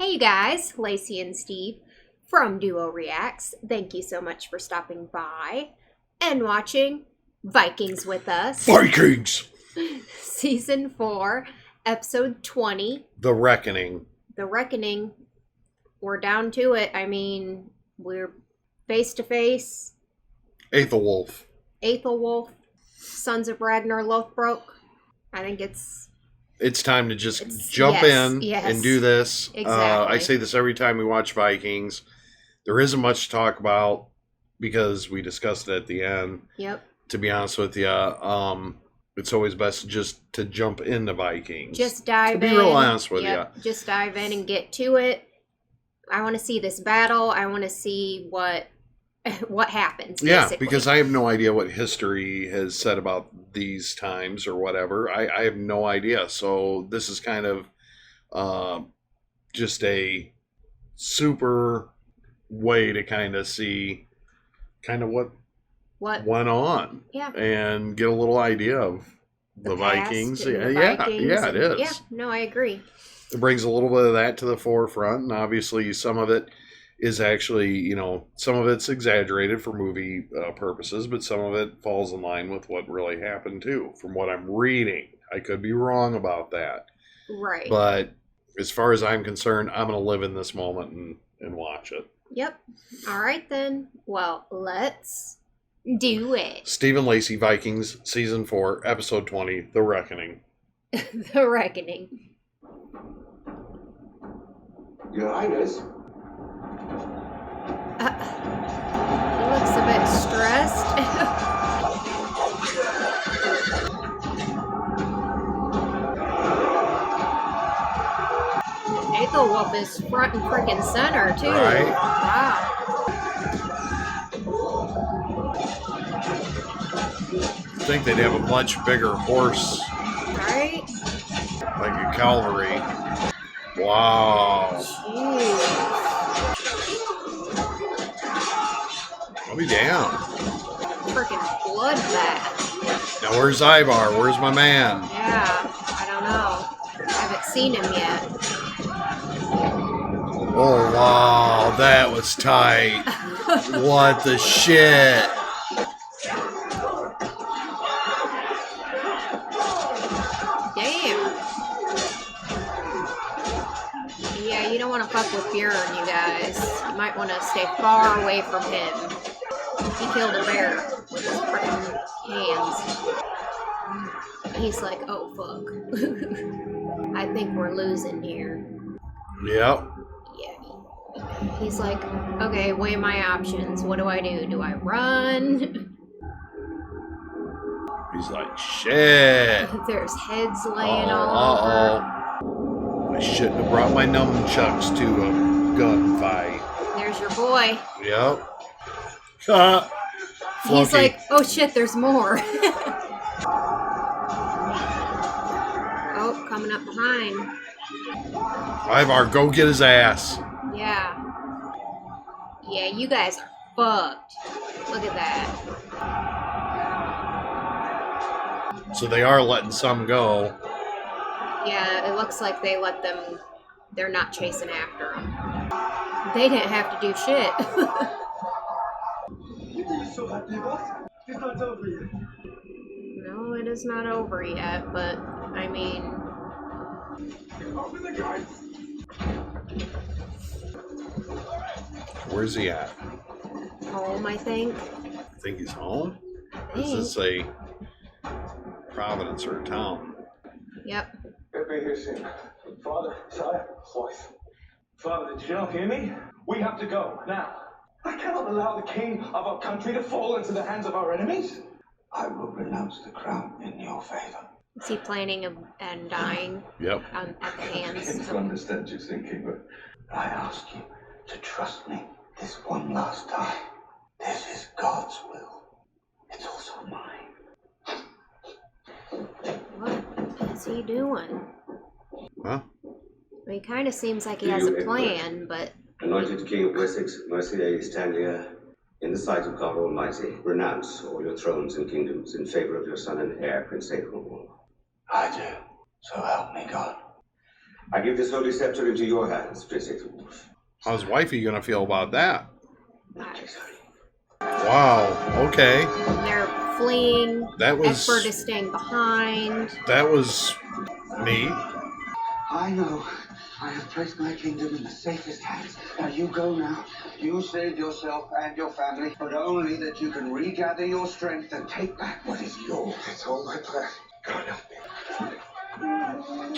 Hey guys, Lacey and Steve from Duo Reacts. Thank you so much for stopping by and watching Vikings with us. Vikings! Season 4, Episode 20. The Reckoning. The Reckoning. We're down to it. I mean, we're face to face. Aethelwolf. Aethelwolf. Sons of Ragnar Lothbrok. I think it's time to just jump in and do this. Exactly. I say this every time we watch Vikings. There isn't much to talk about because we discussed it at the end. Yep. To be honest with you, it's always best just to jump into Vikings. Just dive in. To be real honest with you. Just dive in and get to it. I want to see this battle. I want to see what happens, basically. Yeah, because I have no idea what history has said about these times or whatever. I have no idea. So this is kind of just a super way to kind of see kind of what went on. Yeah. And get a little idea of the Vikings. Yeah, it is. Yeah, no, I agree. It brings a little bit of that to the forefront, and obviously some of it is actually, some of it's exaggerated for movie purposes, but some of it falls in line with what really happened too, from what I'm reading. I could be wrong about that. Right. But as far as I'm concerned, I'm going to live in this moment and watch it. Yep. All right, then. Well, let's do it. Steve and Lacey, Vikings, Season 4, Episode 20, The Reckoning. The Reckoning. Your Highness? He looks a bit stressed. Aethelwolf is front and freaking center, too. Right. Wow. I think they'd have a much bigger horse. Right? Like a cavalry. Wow. Jeez. I'll be down. Freaking bloodbath. Now where's Ivar? Where's my man? Yeah, I don't know. I haven't seen him yet. Oh wow, that was tight. What the shit? Damn. Yeah, you don't want to fuck with Bjorn, you guys. You might want to stay far away from him. He killed a bear with his freaking hands. He's like, oh fuck. I think we're losing here. Yep. Yeah. He's like, okay, weigh my options. What do I do? Do I run? He's like, shit. There's heads laying all over. I shouldn't have brought my nunchucks to a gunfight. There's your boy. Yep. He's like, oh shit, there's more. Oh, coming up behind. Ivar, go get his ass. Yeah. Yeah, you guys are fucked. Look at that. So they are letting some go. Yeah, it looks like they let them. They're not chasing after them. They didn't have to do shit. No, it is not over yet, but I mean. Where's he at? Home, I think. I think he's home? Is this a Providence or a town? Yep. Father, sire, voice. Father, did you not hear me? We have to go, now. I cannot allow the king of our country to fall into the hands of our enemies. I will renounce the crown in your favor. Is he planning and dying? Yep. At the hands? I begin to understand your thinking, but I ask you to trust me this one last time. This is God's will. It's also mine. What is he doing? Huh? Well, he kind of seems like he has a plan, but... Anointed King of Wessex, Mercy Anglia, in the sight of God Almighty, renounce all your thrones and kingdoms in favor of your son and heir, Prince Aethelwolf. I do. So help me God. I give this holy scepter into your hands, Prince Ecbert. How's wifey gonna feel about that? Nice. Wow. Okay. They're fleeing. That was. Ecbert is staying behind. That was neat. I know. I have placed my kingdom in the safest hands. Now you go now. You save yourself and your family, but only that you can regather your strength and take back what is yours. That's all my plan. God help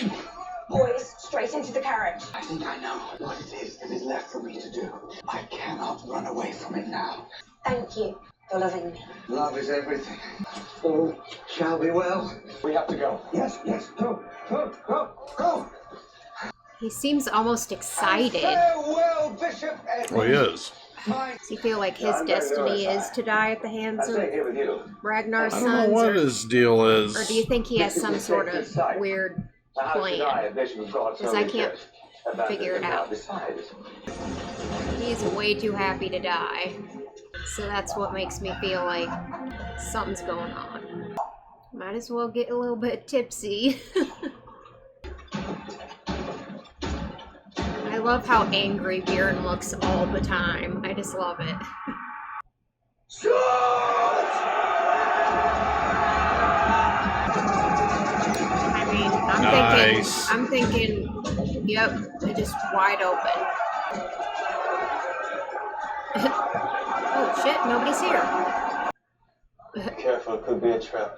me. Boys, straight into the carriage. I think I know what it is that is left for me to do. I cannot run away from it now. Thank you for loving me. Love is everything. All shall be well. We have to go. Yes, yes, go, go, go, go. He seems almost excited. Farewell, Bishop Edward. Well, he is. Does he feel like his destiny is to die at the hands I'll stay of here with you. Ragnar's I don't know sons? what his deal is. Or do you think he has some sort of weird How should I, a plan? bishop of God's Because I holy can't church, abandon figure it him now? out. Besides, He's way too happy to die. So that's what makes me feel like something's going on. Might as well get a little bit tipsy. I love how angry Bjorn looks all the time. I just love it. I mean, Nice. I'm thinking, yep, they're just wide open. Oh shit, nobody's here. careful, it could be a trap.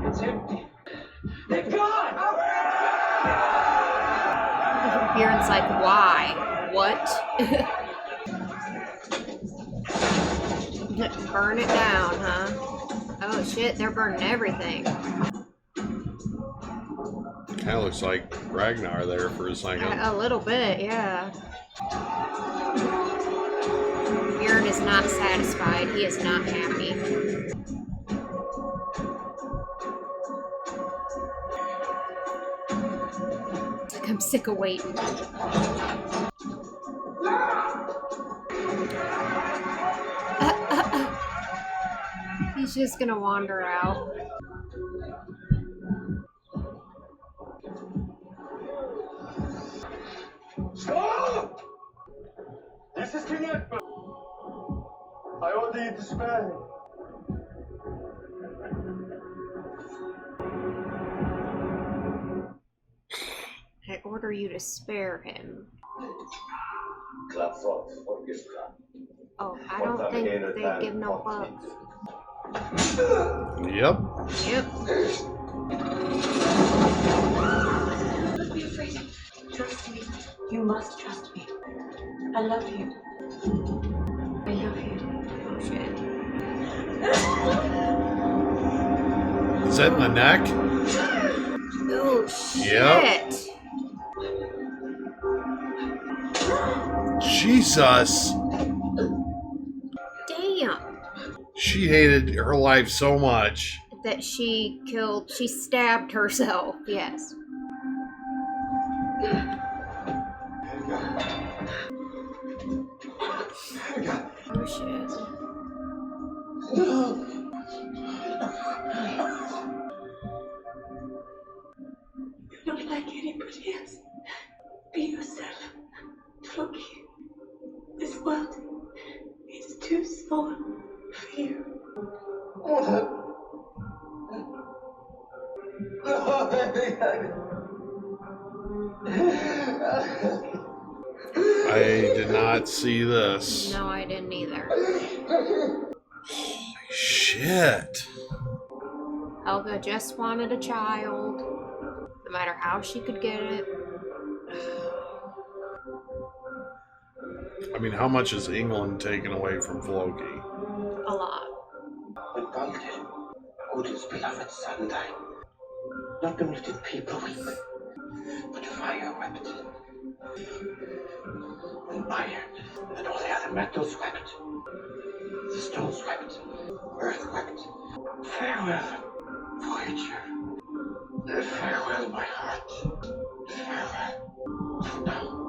It's empty. They've gone! Bjorn's like, why? What? Burn it down, huh? Oh shit, they're burning everything. Kind of looks like Ragnar there for a second. A little bit, yeah. Bjorn is not satisfied. He is not happy. It's like I'm sick of waiting. He's just gonna wander out. Stop! This is King Ecbert. I order you to spare him. I order you to spare him. Oh, I don't think they give no fucks. Yep. Yep. Don't be afraid. Trust me. You must trust me. I love you. I love you. Oh shit. Is that in the neck? Oh shit. Yep. Jesus. Damn. She hated her life so much. That she stabbed herself. Yes. Oh shit. You're not like anybody else. Be yourself. Floki. This world is too small for you. I did not see this. No, I didn't either. Holy shit. Helga just wanted a child. No matter how she could get it. I mean, how much is England taken away from Floki? A lot. When Balder, Odin's beloved son, died, not only did people weep, but fire wept. And iron and all the other metals wept. The stones wept. Earth wept. Farewell, Voyager. Farewell, my heart. Farewell. For now.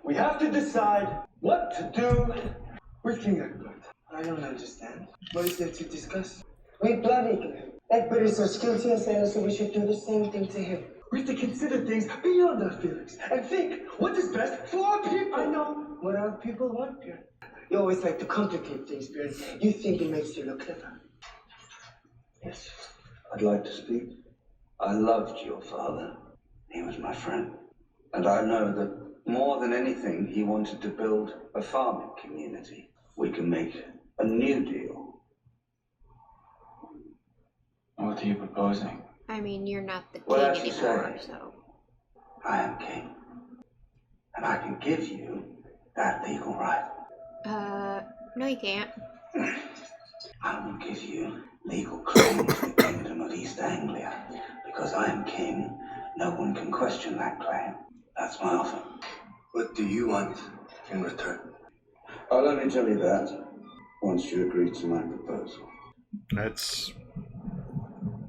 We have to decide what to do with King Ecbert. I don't understand. What is there to discuss? We bloody him. Ecbert is as guilty as I am, so we should do the same thing to him. We have to consider things beyond our feelings and think what is best for our people. I know what our people want, Björn. You always like to complicate things, Björn. You think it makes you look clever. Yes, I'd like to speak. I loved your father. He was my friend. And I know that more than anything, he wanted to build a farming community. We can make a new deal. What are you proposing? I mean, you're not the king Well, as you anymore, say. so. I am king. And I can give you that legal right. No, you can't. I will give you legal claim to the kingdom of East Anglia. Because I am king, no one can question that claim. That's my offer. What do you want in return? I'll only tell you that once you agree to my proposal.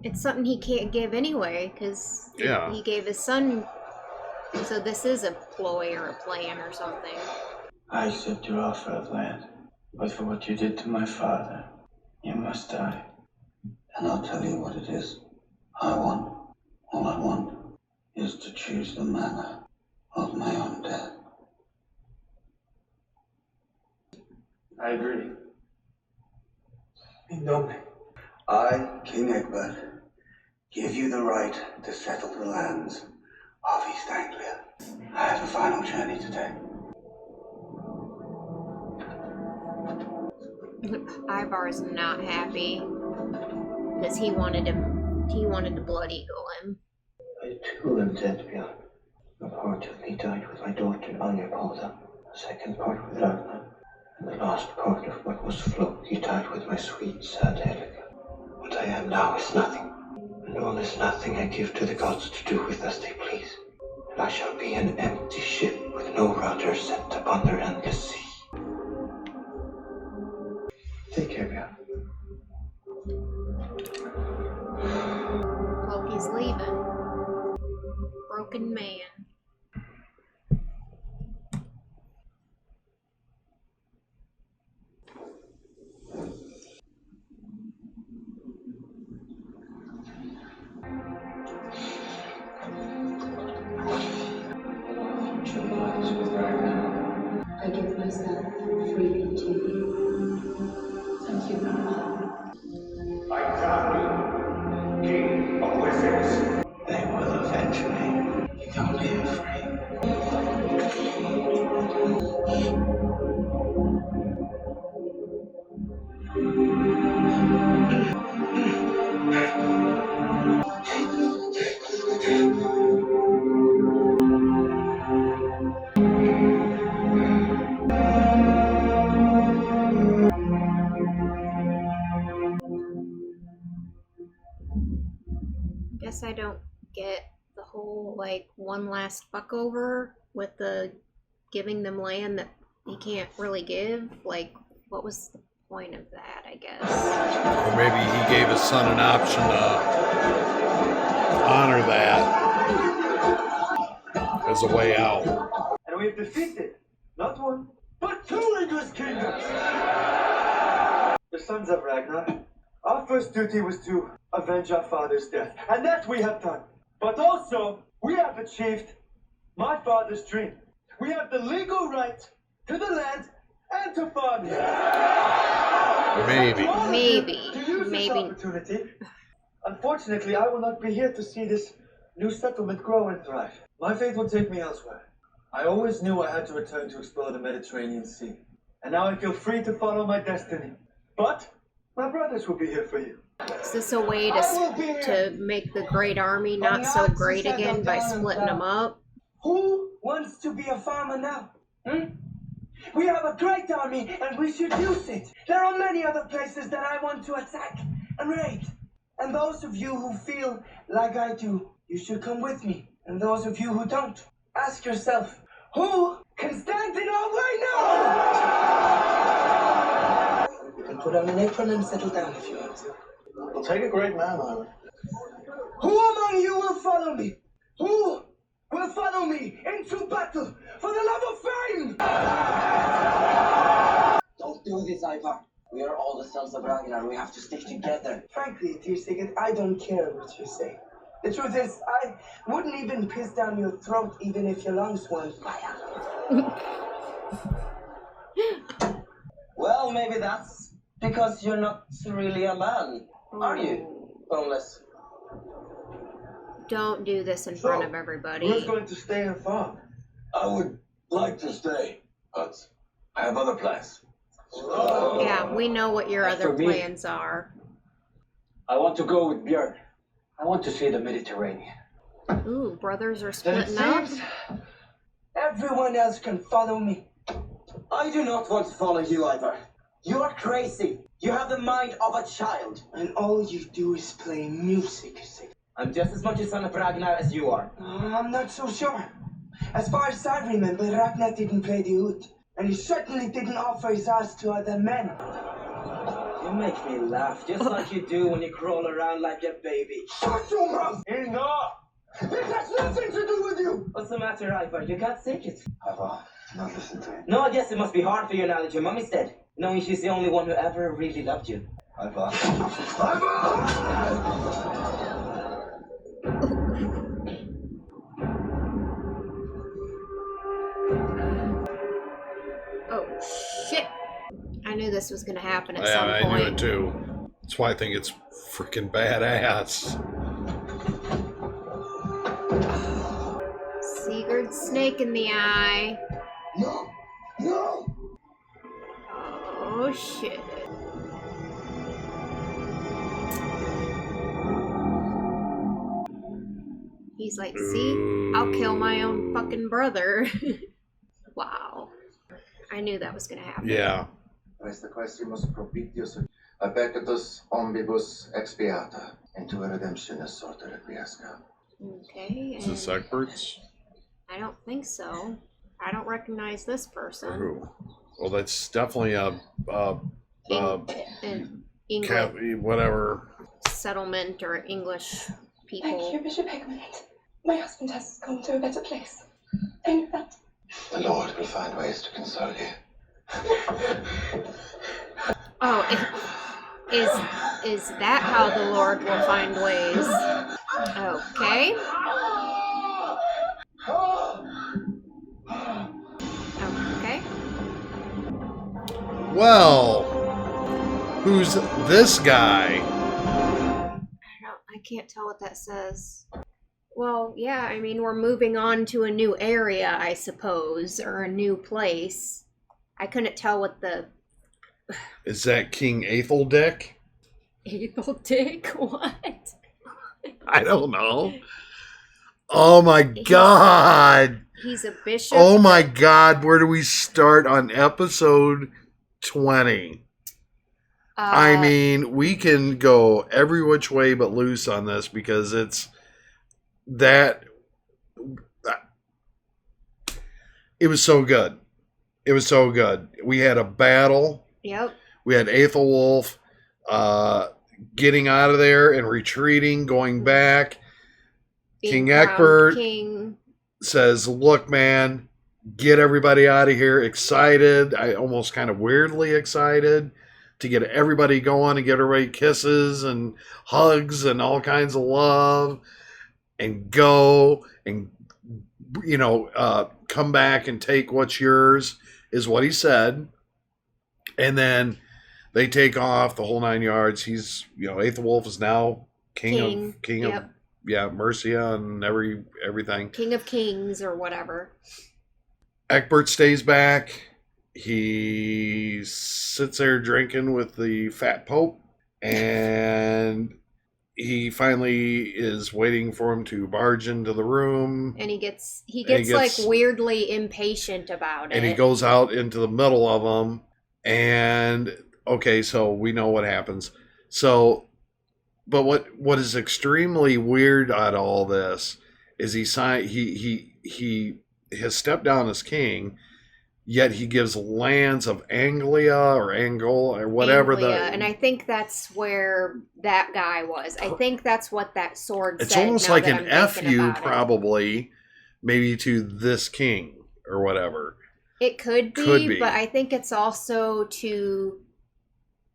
It's something he can't give anyway, because Yeah. he gave his son. So this is a ploy or a plan or something. I accept your offer of land, but for what you did to my father, you must die. And I'll tell you what it is. All I want, is to choose the manner of my own death. I agree. In nome. I, King Ecbert, give you the right to settle the lands of East Anglia. I have a final journey to take. Ivar's not happy because he wanted to blood eagle him. I too am dead, Björn. A part of me died with my daughter Anglia, a second part with Ragnar, and the last part of what was Floki died with my sweet, sad Helga. What I am now is nothing, and all is nothing I give to the gods to do with as they please. And I shall be an empty ship with no rudder sent upon their endless sea. Take care, Björn. Loki's leaving. Broken man. I give myself freely to you. Thank you, Grandma. I crown you King of Wessex. They will eventually. Don't be afraid. Guess I don't get the whole, like, one last fuck over with the giving them land that he can't really give. Like, what was the point of that, I guess? Or maybe he gave his son an option to honor that as a way out. And we have defeated not one, but two English kingdoms. The sons of Ragnar. Our first duty was to avenge our father's death, and that we have done. But also, we have achieved my father's dream. We have the legal right to the land and to farm here. Maybe. This opportunity. Unfortunately, I will not be here to see this new settlement grow and thrive. My fate will take me elsewhere. I always knew I had to return to explore the Mediterranean Sea, and now I feel free to follow my destiny. But my brothers will be here for you. Is this a way to make the Great Army not so great again by splitting them up? Who wants to be a farmer now? We have a great army and we should use it. There are many other places that I want to attack and raid. And those of you who feel like I do, you should come with me. And those of you who don't, ask yourself, who can stand in our way now? You can put on an apron and settle down if you want to. We'll take a great man, Ivan. Who among you will follow me? Who will follow me into battle for the love of fame! Don't do this, Ivar. We are all the sons of Ragnar. We have to stick together. Frankly, dear Sigurd, I don't care what you say. The truth is, I wouldn't even piss down your throat even if your lungs weren't fire. Well, maybe that's because you're not really a man, are you? Boneless. Don't do this in front of everybody. Who's going to stay and farm? I would like to stay, but I have other plans. Yeah, we know what your As other for me- plans are. I want to go with Björn. I want to see the Mediterranean. Ooh, brothers are Then it splitting up. seems everyone else can follow me. I do not want to follow you, Ivar. You are crazy. You have the mind of a child. And all you do is play music, Sigurd. I'm just as much a son of Ragnar as you are. I'm not so sure. As far as I remember, Ragnar didn't play the oud. And he certainly didn't offer his ass to other men. You make me laugh, just like you do when you crawl around like a baby. Shut your mouth! Enough! This has nothing to do with you! What's the matter, Ivar? You can't take it. Ivar, do not listen to him. No, I guess it must be hard for you now that your mommy's dead, knowing she's the only one who ever really loved you. Ivar. Ivar! Oh, shit. I knew this was going to happen at Yeah, some I point. knew it too. That's why I think it's freaking badass. Sigurd snake in the eye. No! No! Oh, shit. He's like, see? I'll kill my own fucking brother. Wow. I knew that was going to happen. Yeah. Restaquacimus propitius apecetus omnibus expiata, into a redemptionis sorta requiescat. Okay. Is this and Ecbert's? I don't think so. I don't recognize this Or person. who? Well, that's definitely a An English cap, whatever. settlement or English Thank people. you, Bishop Ecbert. My husband has gone to a better place. I know that. The Lord will find ways to console you. Oh, is that how the Lord will find ways? Okay. Okay. Well, who's this guy? I can't tell what that says. Well, yeah, I mean, we're moving on to a new area, I suppose, or a new place. I couldn't tell what the Is that King Aetheldick? April Dick. What? I don't know. Oh my god. He's a bishop. Oh my god, where do we start on episode 20? I mean, we can go every which way but loose on this because it's that it was so good. It was so good. We had a battle. Yep. We had Aethelwolf getting out of there and retreating, going back. Being King crowned Ecbert King. says, look, man, get everybody out of here. Excited. I almost kind of weirdly excited to get everybody going and get everybody kisses and hugs and all kinds of love and go and, you know, come back and take what's yours is what he said. And then they take off the whole 9 yards. He's, you know, Aethelwolf is now king Yep. of, yeah, Mercia and everything. King of Kings or whatever. Ecbert stays back. He sits there drinking with the fat pope, and he finally is waiting for him to barge into the room. And he gets like weirdly impatient about it. And he goes out into the middle of them. And okay, so we know what happens. So, but what is extremely weird out of all this is he has stepped down as king, yet he gives lands of Anglia or Angola or whatever. Anglia, and I think that's where that guy was. I think that's what that sword It's said. almost now like that an I'm thinking FU about it. probably, maybe to this king or whatever. It could be, but I think it's also to...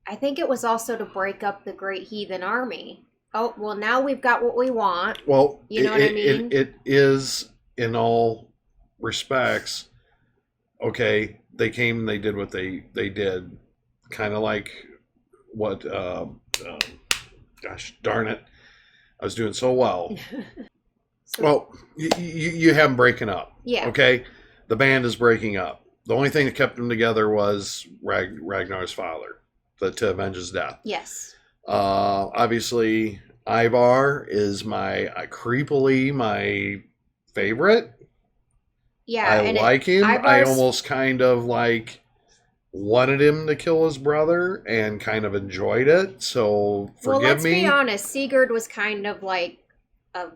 I think it was also to break up the Great Heathen Army. Oh, well, now we've got what we want. Well, you know what I mean? It is, in all respects, okay, they came and they did what they did. Kind of like what, gosh darn it, I was doing so well. Well, you have them breaking up. Yeah. Okay? The band is breaking up. The only thing that kept them together was Ragnar's father, to avenge his death. Yes. Obviously, Ivar is creepily my favorite. Yeah. I like him. I almost kind of like wanted him to kill his brother and kind of enjoyed it. So forgive me. Well, let's be honest. Sigurd was kind of like a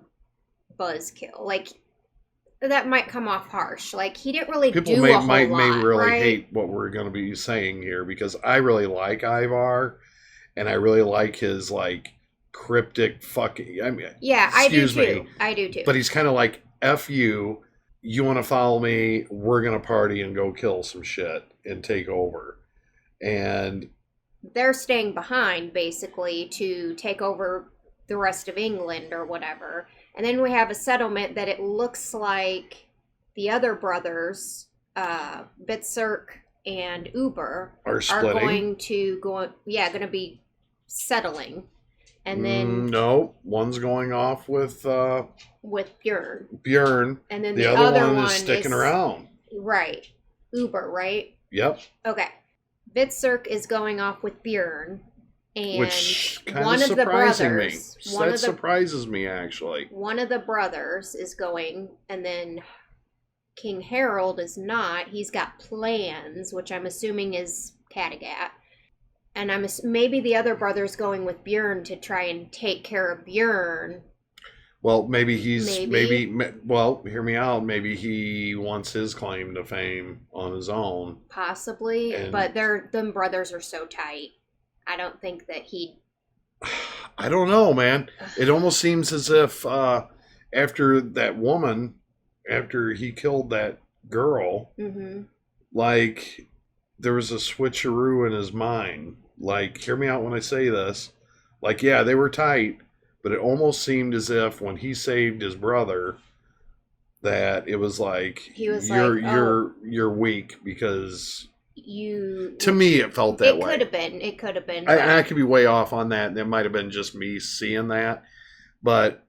buzzkill. Like, that might come off harsh. Like, he didn't really do a whole lot, may really right? hate what we're going to be saying here, because I really like Ivar, and I really like his, like, cryptic fucking... I mean, yeah, I do excuse too. me, I do too. But he's kind of like, F you want to follow me, we're going to party and go kill some shit and take over. And... they're staying behind, basically, to take over the rest of England or whatever. And then we have a settlement that it looks like the other brothers, Bitserk and Uber, are going to be settling. And then no, one's going off with Björn. Björn. And then the other one is sticking around. Right. Uber, right? Yep. Okay. Bitserk is going off with Björn. And which kind one of of the surprising me. brothers, That surprises me, actually. One of the brothers is going, and then King Harold is not. He's got plans, which I'm assuming is Kattegat. And maybe the other brother's going with Björn to try and take care of Björn. Well, well, hear me out. Maybe he wants his claim to fame on his own. Possibly, but them brothers are so tight. I don't think that I don't know, man. It almost seems as if after that woman, after he killed that girl, like there was a switcheroo in his mind. Like, hear me out when I say this. Like, yeah, they were tight, but it almost seemed as if when he saved his brother, that it was like you're weak because. To me, it felt that way. It could have been. I could be way off on that. It might have been just me seeing that, but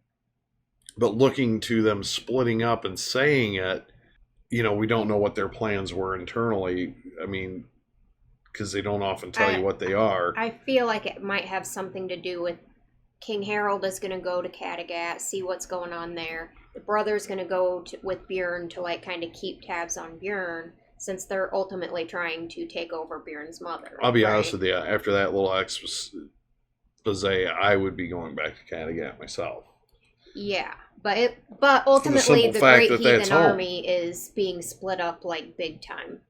looking to them splitting up and saying it, we don't know what their plans were internally. I mean, because they don't often tell you what they are. I feel like it might have something to do with King Harold is going to go to Kattegat, see what's going on there. The brother's going to go with Björn to like kind of keep tabs on Björn, since they're ultimately trying to take over Björn's mother. I'll be honest with you. After that little expose, I would be going back to Kattegat myself. Yeah, but ultimately the Great Heathen Army is being split up like big time,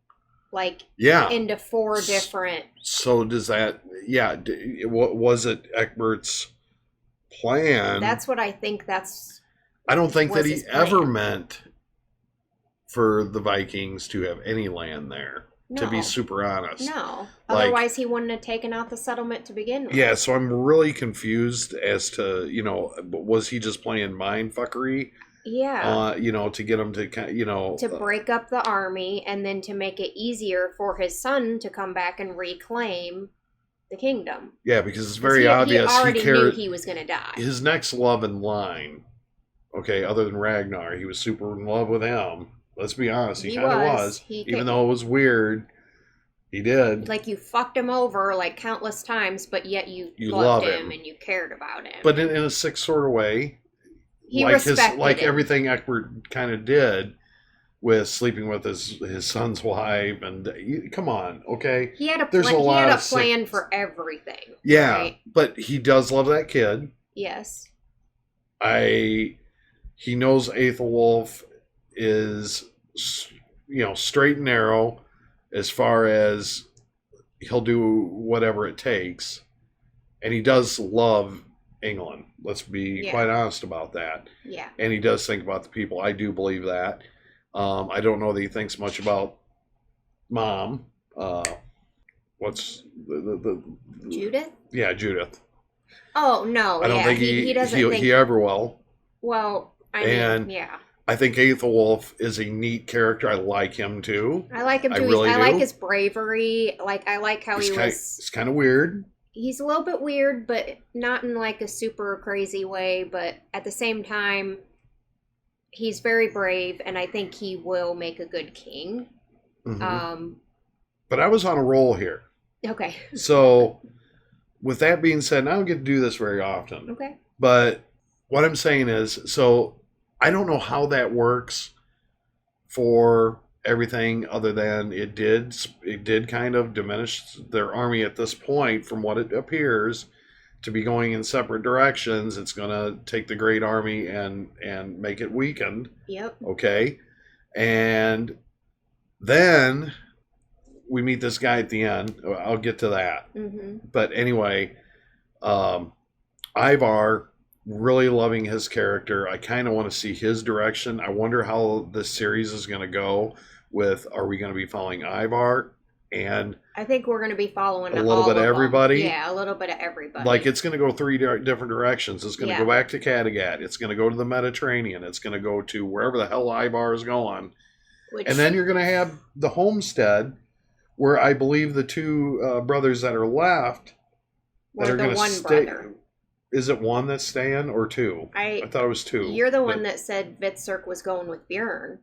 like into 4 different. So does that? Yeah, what was it? Ecbert's plan. That's what I think. I don't think that he ever meant for the Vikings to have any land there, to be super honest. No. Otherwise, he wouldn't have taken out the settlement to begin with. Yeah, so I'm really confused as to, was he just playing mindfuckery? Yeah. To get him to, to break up the army and then to make it easier for his son to come back and reclaim the kingdom. Yeah, because it's very obvious he already knew he was going to die. His next love in line, okay, other than Ragnar, he was super in love with him. Let's be honest, he kind of was. Even though it was weird, he did. Like, you fucked him over like countless times, but yet you loved him and you cared about him. But in a sick sort of way. He respected him. everything Ecbert kind of did with sleeping with his son's wife. And come on, okay? He had a plan for everything. Yeah, right? But he does love that kid. Yes. He knows Aethelwulf is, straight and narrow as far as he'll do whatever it takes, and he does love England. Let's be Yeah. quite honest about that. Yeah. And he does think about the people. I do believe that. I don't know that he thinks much about Mom. What's the Judith? Yeah, Judith. Oh, no. I don't yeah. think he doesn't think... he ever will. Well, I And mean, yeah. I think Aethelwulf is a neat character. I like him too. I like him too. I really I like do. his bravery. Like, I like how It's kind of weird. He's a little bit weird, but not in like a super crazy way. But at the same time, he's very brave, and I think he will make a good king. Mm-hmm. But I was on a roll here. Okay. So, with that being said, and I don't get to do this very often. Okay. But what I'm saying is, so I don't know how that works for everything other than it did kind of diminish their army at this point from what it appears to be going in separate directions. It's going to take the great army and make it weakened. Yep. Okay. And then we meet this guy at the end. I'll get to that. Mm-hmm. But anyway, Ivar, really loving his character. I kind of want to see his direction. I wonder how this series is going to go with, are we going to be following Ivar? And I think we're going to be following a little bit of everybody. Yeah, a little bit of everybody. Like, it's going to go three different directions. It's going to go back to Kattegat. It's going to go to the Mediterranean. It's going to go to wherever the hell Ivar is going. And then you're going to have the homestead, where I believe the two brothers that are left that are going to stay. Brother. Is it one that's staying or two? I thought it was two. You're the one that said Vitsirk was going with Bjorn.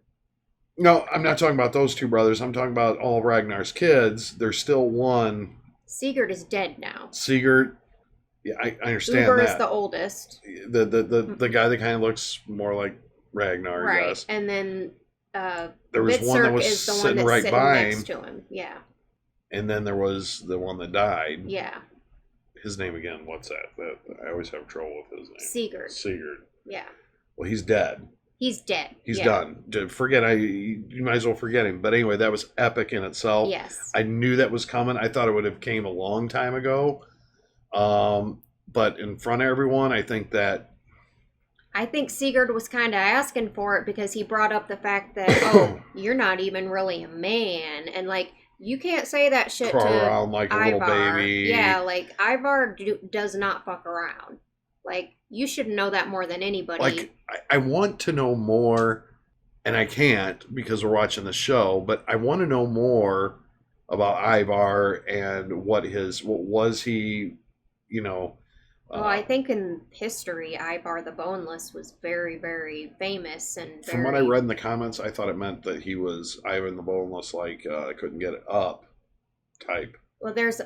No, I'm not talking about those two brothers. I'm talking about all of Ragnar's kids. There's still one. Sigurd is dead now. Sigurd, yeah, I understand Uber that. is the oldest. The guy that kind of looks more like Ragnar, right? I guess. And then there was Vitsirk one that was is the sitting one that's right sitting by next him. to him. Yeah. And then there was the one that died. Yeah. His name again? What's that? I always have trouble with his name. Sigurd. Yeah. Well, he's dead. He's dead. He's done. You might as well forget him. But anyway, that was epic in itself. Yes. I knew that was coming. I thought it would have came a long time ago. But in front of everyone, I think Sigurd was kind of asking for it because he brought up the fact that, you're not even really a man. And, like, you can't say that shit crawl to around like Ivar. a little baby. Yeah, like, Ivar does not fuck around. Like, you should know that more than anybody. Like, I want to know more, and I can't because we're watching the show, but I want to know more about Ivar and what was he, well, I think in history, Ivar the Boneless was very, very famous and From what I read in the comments, I thought it meant that he was Ivan the Boneless, like, couldn't get it up type. Well, there's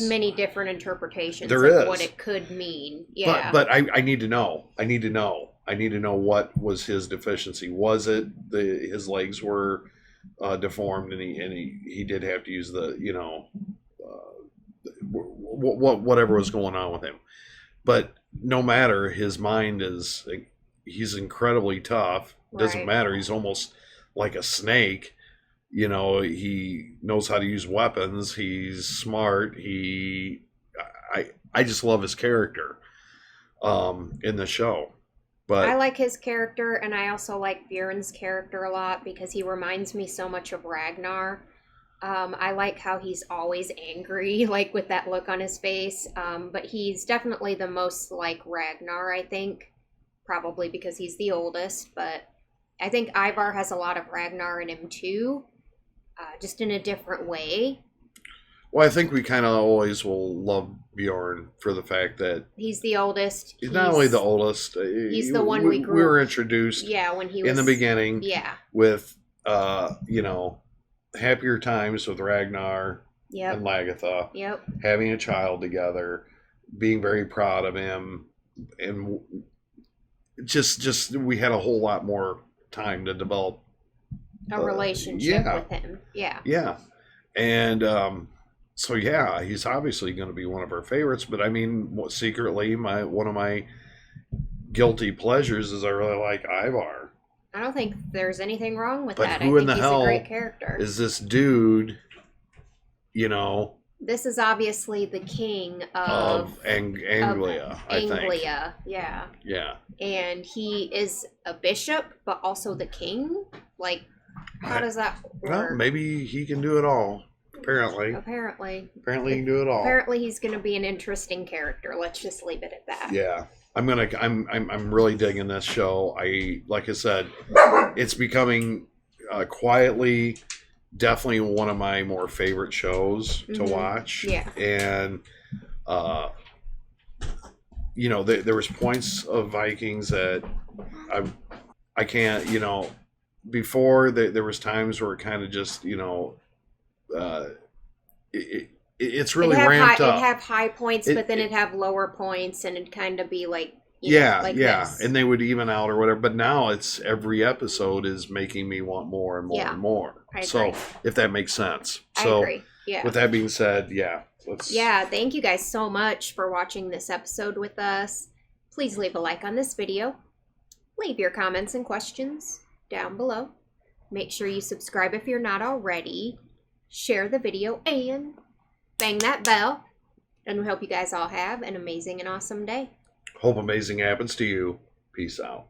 many different interpretations of what it could mean. Yeah. But I need to know. I need to know what was his deficiency. Was it his legs were deformed and he did have to use the, whatever was going on with him. But no matter, his mind he's incredibly tough. Doesn't matter. He's almost like a snake. He knows how to use weapons. He's smart. I just love his character in the show. But I like his character, and I also like Bjorn's character a lot because he reminds me so much of Ragnar. I like how he's always angry, like with that look on his face. But he's definitely the most like Ragnar, I think, probably because he's the oldest. But I think Ivar has a lot of Ragnar in him too. Just in a different way. Well, I think we kind of always will love Bjorn for the fact that he's the oldest. He's not only the oldest. He's the one we were introduced. Yeah, when he was in the beginning. Yeah. With happier times with Ragnar and Lagertha. Yep. Having a child together, being very proud of him, and just we had a whole lot more time to develop a relationship with him. Yeah. And so he's obviously going to be one of our favorites, but I mean, secretly one of my guilty pleasures is I really like Ivar. I don't think there's anything wrong with but that. Who I in think the he's hell a great character. Is this dude, This is obviously the king of Anglia, I think. Anglia, yeah. Yeah. And he is a bishop, but also the king? Like, how does that work? Well, maybe he can do it all. Apparently. Apparently he can do it all. Apparently he's going to be an interesting character. Let's just leave it at that. Yeah. I'm really digging this show. Like I said, it's becoming quietly definitely one of my more favorite shows to watch. Yeah. And you know, there was points of Vikings that I can't, you know, before there was times where it kind of just, you know, it's really ramped up. It'd have high points, but then it'd have lower points, and it'd kind of be like, you know, like this. And they would even out or whatever. But now it's every episode is making me want more and more and more. So if that makes sense. So I agree. Yeah. With that being said, thank you guys so much for watching this episode with us. Please leave a like on this video. Leave your comments and questions down below. Make sure you subscribe if you're not already. Share the video and bang that bell. And we hope you guys all have an amazing and awesome day. Hope amazing happens to you. Peace out.